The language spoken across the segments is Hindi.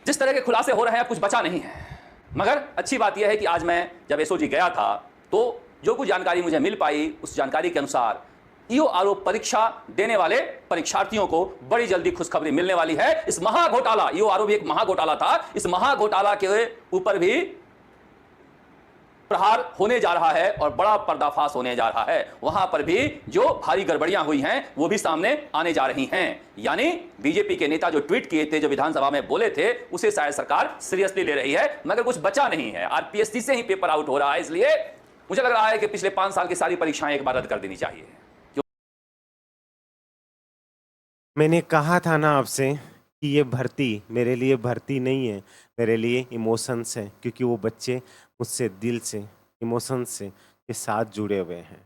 जिस तरह के खुलासे हो रहे हैं अब कुछ बचा नहीं है। मगर अच्छी बात यह है कि आज मैं जब एसओजी गया था तो जो कुछ जानकारी मुझे मिल पाई उस जानकारी के अनुसार ईओ आरोप परीक्षा देने वाले परीक्षार्थियों को बड़ी जल्दी खुशखबरी मिलने वाली है। इस महाघोटाला, ईओ आरोप एक महाघोटाला था, इस महाघोटाला के ऊपर भी प्रहार होने जा रहा है और बड़ा पर्दाफाश होने जा रहा है। वहां पर भी जो भारी गड़बड़ियां हुई हैं वो भी सामने आने जा रही हैं। यानी बीजेपी के नेता जो ट्वीट किए थे, जो विधानसभा में बोले थे, उसे शायद सरकार सीरियसली ले रही है, मगर कुछ बचा नहीं है। आरपीएससी से ही पेपर आउट हो रहा है, इसलिए मुझे लग रहा है कि पिछले 5 साल की सारी परीक्षाएं एक बार रद्द कर देनी चाहिए। मैंने कहा था ना आपसे कि ये भर्ती मेरे लिए भर्ती नहीं है, मेरे लिए इमोशंस है, क्योंकि वो बच्चे मुझसे दिल से, इमोशंस से के साथ जुड़े हुए हैं।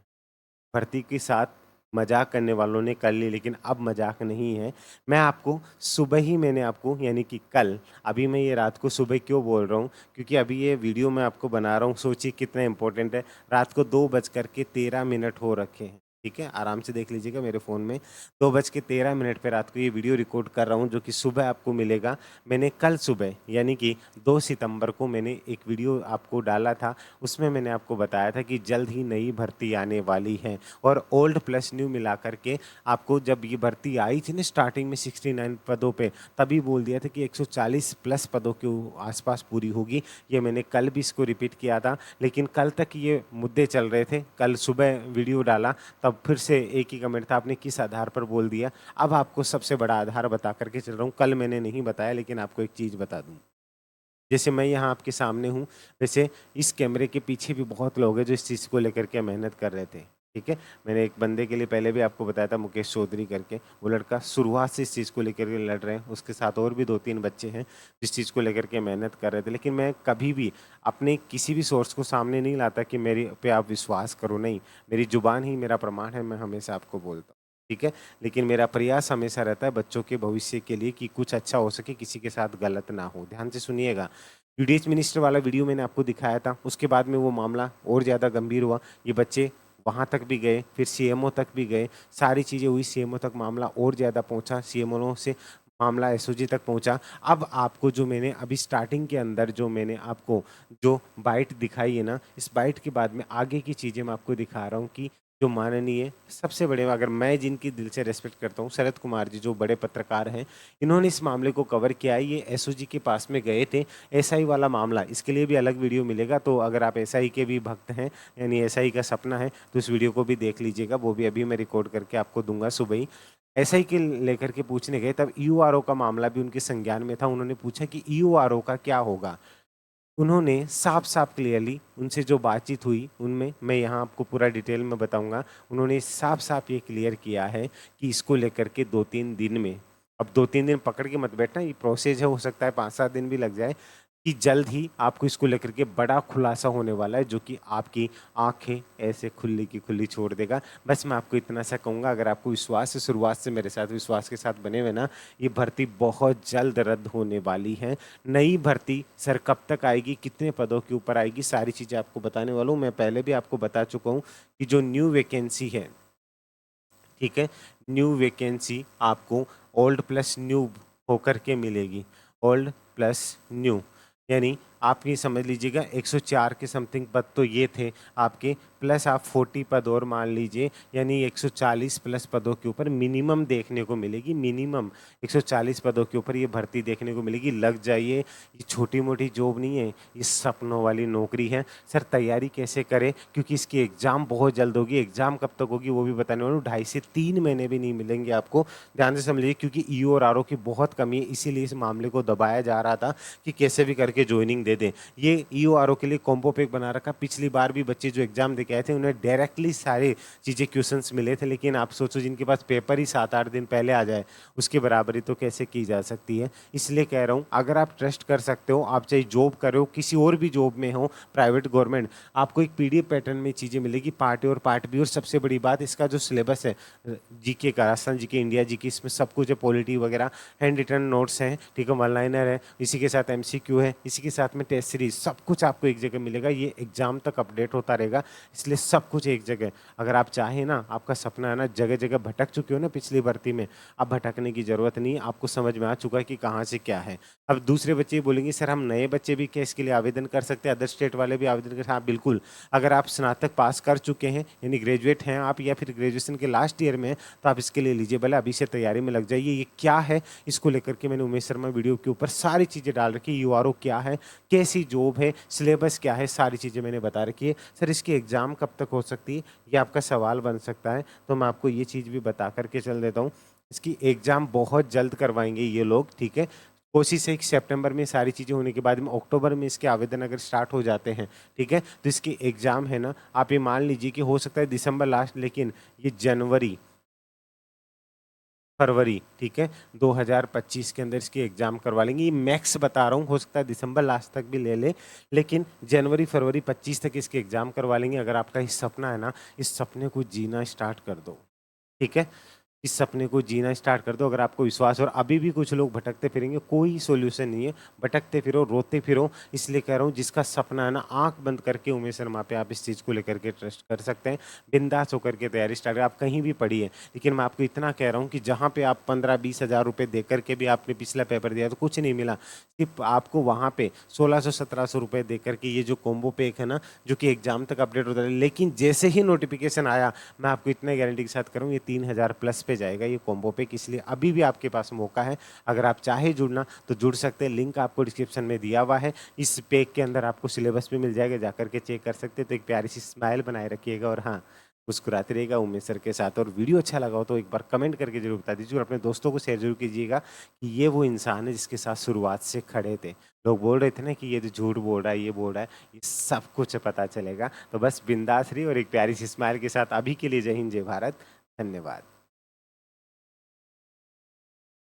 भर्ती के साथ मजाक करने वालों ने कर ली, लेकिन अब मजाक नहीं है। मैं आपको सुबह ही मैंने आपको, यानी कि कल, अभी मैं ये रात को सुबह क्यों बोल रहा हूँ, क्योंकि अभी ये वीडियो मैं आपको बना रहा हूँ, सोचिए कितना इंपॉर्टेंट है। रात को 2:13 हो रखे हैं, ठीक है, आराम से देख लीजिएगा मेरे फ़ोन में। 2:13 पे रात को ये वीडियो रिकॉर्ड कर रहा हूँ, जो कि सुबह आपको मिलेगा। मैंने कल सुबह यानी कि 2 सितंबर को मैंने एक वीडियो आपको डाला था, उसमें मैंने आपको बताया था कि जल्द ही नई भर्ती आने वाली है और ओल्ड प्लस न्यू मिला करके आपको, जब ये भर्ती आई थी ना स्टार्टिंग में 69 पदों पे, तभी बोल दिया था कि 140 प्लस पदों के आसपास पूरी होगी। ये मैंने कल भी इसको रिपीट किया था, लेकिन कल तक ये मुद्दे चल रहे थे। कल सुबह वीडियो डाला तब फिर से एक ही कमेंट था, आपने किस आधार पर बोल दिया। अब आपको सबसे बड़ा आधार बता करके चल रहा हूँ। कल मैंने नहीं बताया, लेकिन आपको एक चीज़ बता दूँ। जैसे मैं यहाँ आपके सामने हूँ, वैसे इस कैमरे के पीछे भी बहुत लोग हैं जो इस चीज़ को लेकर के मेहनत कर रहे थे, ठीक है। मैंने एक बंदे के लिए पहले भी आपको बताया था, मुकेश चौधरी करके, वो लड़का शुरुआत से इस चीज़ को लेकर के लड़ रहे हैं। उसके साथ और भी 2-3 बच्चे हैं जिस चीज़ को लेकर के मेहनत कर रहे थे। लेकिन मैं कभी भी अपने किसी भी सोर्स को सामने नहीं लाता कि मेरे पे आप विश्वास करो, नहीं। मेरी ज़ुबान ही मेरा प्रमाण है, मैं हमेशा आपको बोलता हूँ, ठीक है। लेकिन मेरा प्रयास हमेशा रहता है बच्चों के भविष्य के लिए कि कुछ अच्छा हो सके, किसी के साथ गलत ना हो। ध्यान से सुनिएगा। यूडीएच मिनिस्टर वाला वीडियो मैंने आपको दिखाया था, उसके बाद में वो मामला और ज़्यादा गंभीर हुआ। ये बच्चे वहाँ तक भी गए, फिर सीएमओ तक भी गए, सारी चीज़ें हुई, सीएमओ तक मामला और ज़्यादा पहुँचा, सीएमओ से मामला एसओजी तक पहुँचा। अब आपको जो मैंने अभी स्टार्टिंग के अंदर जो मैंने आपको जो बाइट दिखाई है ना, इस बाइट के बाद में आगे की चीज़ें मैं आपको दिखा रहा हूँ कि जो माननीय सबसे बड़े, अगर मैं जिनकी दिल से रेस्पेक्ट करता हूँ, शरद कुमार जी जो बड़े पत्रकार हैं, इन्होंने इस मामले को कवर किया है। ये एसओजी के पास में गए थे, एसआई वाला मामला, इसके लिए भी अलग वीडियो मिलेगा। तो अगर आप एसआई के भी भक्त हैं, यानी एसआई का सपना है, तो इस वीडियो को भी देख लीजिएगा। वो भी अभी मैं रिकॉर्ड करके आपको दूंगा सुबह ही। एसआई के लेकर के पूछने गए, तब ईओआरओ का मामला भी उनके संज्ञान में था। उन्होंने पूछा कि ईओआरओ का क्या होगा। उन्होंने साफ-साफ क्लियरली उनसे जो बातचीत हुई, उनमें मैं यहाँ आपको पूरा डिटेल में बताऊँगा। उन्होंने साफ-साफ ये क्लियर किया है कि इसको लेकर के 2-3 दिन में, अब 2-3 दिन पकड़ के मत बैठना, ये प्रोसेस है, हो सकता है 5-7 दिन भी लग जाए, कि जल्द ही आपको इसको लेकर के बड़ा खुलासा होने वाला है, जो कि आपकी आँखें ऐसे खुली की खुली छोड़ देगा। बस मैं आपको इतना सा कहूँगा, अगर आपको विश्वास है, शुरुआत से मेरे साथ विश्वास के साथ बने हुए ना, ये भर्ती बहुत जल्द रद्द होने वाली है। नई भर्ती सर कब तक आएगी, कितने पदों के ऊपर आएगी, सारी चीज़ें आपको बताने वाला हूँ। मैं पहले भी आपको बता चुका हूँ कि जो न्यू वैकेंसी है, ठीक है, न्यू वैकेंसी आपको ओल्ड प्लस न्यू होकर के मिलेगी। ओल्ड प्लस न्यू यानी आप ये समझ लीजिएगा 104 के समथिंग पद तो ये थे आपके, प्लस आप 40 पद और मान लीजिए, यानी 140 प्लस पदों के ऊपर मिनिमम देखने को मिलेगी। मिनिमम 140 पदों के ऊपर ये भर्ती देखने को मिलेगी। लग जाइए, ये छोटी मोटी जॉब नहीं है, ये सपनों वाली नौकरी है। सर तैयारी कैसे करें, क्योंकि इसकी एग्ज़ाम बहुत जल्द होगी। एग्ज़ाम कब तक होगी वो भी बताने वाला हूँ। 2.5 से 3 महीने भी नहीं मिलेंगे आपको, ध्यान से समझिए, क्योंकि ईओ और आरओ की बहुत कमी है। इसीलिए इस मामले को दबाया जा रहा था कि कैसे भी करके ज्वाइनिंग दे दें। ये ईओ आरओ के लिए कॉम्बो पैक बना रखा। पिछली बार भी बच्चे जो एग्जाम दे के आए थे, उन्हें डायरेक्टली सारे चीज़ें क्वेश्चंस मिले थे। लेकिन आप सोचो, जिनके पास पेपर ही 7-8 दिन पहले आ जाए, उसकी बराबरी तो कैसे की जा सकती है। इसलिए कह रहा हूँ, अगर आप ट्रस्ट कर सकते हो, आप चाहे जॉब कर रहे हो, किसी और भी जॉब में हो, प्राइवेट गवर्नमेंट, आपको एक पीडीएफ पैटर्न में चीज़ें मिलेगी, पार्ट ए और पार्ट बी। और सबसे बड़ी बात, इसका जो सिलेबस है जीके का, राजस्थान जीके, इंडिया जीके, इसमें सब कुछ है, पॉलिटी वगैरह, हैंड रिटन नोट्स हैं, ठीक है, वन लाइनर है, इसी के साथ एमसीक्यू है, इसी के साथ में टेस्ट सीरीज सब कुछ आपको एक जगह मिलेगा। ये एग्जाम तक अपडेट होता रहेगा, इसलिए सब कुछ एक जगह। अगर आप चाहें ना, आपका सपना है ना, जगह जगह भटक चुके हो ना पिछली भर्ती में, अब भटकने की जरूरत नहीं, आपको समझ में आ चुका है कि कहाँ से क्या है। अब दूसरे बच्चे बोलेंगे सर हम नए बच्चे भी क्या इसके लिए आवेदन कर सकते हैं, अदर स्टेट वाले भी आवेदन कर सकते हैं? हाँ बिल्कुल। अगर आप स्नातक पास कर चुके हैं यानी ग्रेजुएट हैं आप, या फिर ग्रेजुएशन के लास्ट ईयर में हैं, तो आप इसके लिए एलिजिबल है। अभी से तैयारी में लग जाइए। ये क्या है, इसको लेकर के मैंने उमेश शर्मा वीडियो के ऊपर सारी चीज़ें डाल रखी है। यूआरओ क्या है, कैसी जॉब है, सिलेबस क्या है, सारी चीज़ें मैंने बता रखी है। सर इसकी एग्ज़ाम कब तक हो सकती है, ये आपका सवाल बन सकता है, तो मैं आपको ये चीज़ भी बता करके चल देता हूँ। इसकी एग्ज़ाम बहुत जल्द करवाएंगे ये लोग, ठीक है। कोशिश है कि सितंबर में सारी चीज़ें होने के बाद में अक्टूबर में इसके आवेदन अगर स्टार्ट हो जाते हैं, ठीक है, तो इसकी एग्ज़ाम है ना, आप ये मान लीजिए कि हो सकता है दिसंबर लास्ट, लेकिन ये जनवरी फरवरी, ठीक है, 2025 के अंदर इसकी एग्ज़ाम करवा लेंगे। ये मैक्स बता रहा हूँ, हो सकता है दिसंबर लास्ट तक भी ले ले, लेकिन जनवरी फरवरी 25 तक इसकी एग्ज़ाम करवा लेंगे। अगर आपका ये सपना है ना, इस सपने को जीना स्टार्ट कर दो, ठीक है। इस सपने को जीना स्टार्ट कर दो। अगर आपको विश्वास, और अभी भी कुछ लोग भटकते फिरेंगे, कोई सॉल्यूशन नहीं है, भटकते फिरो, रोते फिरो। इसलिए कह रहा हूँ जिसका सपना है ना, आंख बंद करके उमेश शर्मा पे आप इस चीज़ को लेकर के ट्रस्ट कर सकते हैं। बिंदास होकर के तैयारी स्टार्ट, आप कहीं भी पढ़िए, लेकिन मैं आपको इतना कह रहा हूँ कि जहाँ पे आप 15-20 हज़ार रुपये दे करके भी आपने पिछला पेपर दिया तो कुछ नहीं मिला, सिर्फ आपको वहाँ पे 1600-1700 रुपये दे करके ये जो कॉम्बो पैक है ना, जो कि एग्जाम तक अपडेट होता है, लेकिन जैसे ही नोटिफिकेशन आया, मैं आपको इतने गारंटी के साथ करूँ, ये 3000 प्लस पे जाएगा ये कॉम्बो पैक। इसलिए अभी भी आपके पास मौका है, अगर आप चाहे जुड़ना तो जुड़ सकते हैं। लिंक आपको डिस्क्रिप्शन में दिया हुआ है। इस पैक के अंदर आपको सिलेबस भी मिल जाएगा, जाकर के चेक कर सकते हैं। तो एक प्यारी सी स्माइल बनाए रखिएगा, और हाँ, मुस्कुराते रहिएगा उमेश सर के साथ। और वीडियो अच्छा लगा हो तो एक बार कमेंट करके जरूर बता दीजिए, और अपने दोस्तों को शेयर जरूर कीजिएगा कि ये वो इंसान है जिसके साथ शुरुआत से खड़े थे। लोग बोल रहे थे ना कि ये तो झूठ बोल रहा है, ये बोल रहा है, ये सब कुछ पता चलेगा। तो बस बिंदास रही और एक प्यारी सी स्माइल के साथ अभी के लिए जय हिंद, जय भारत, धन्यवाद।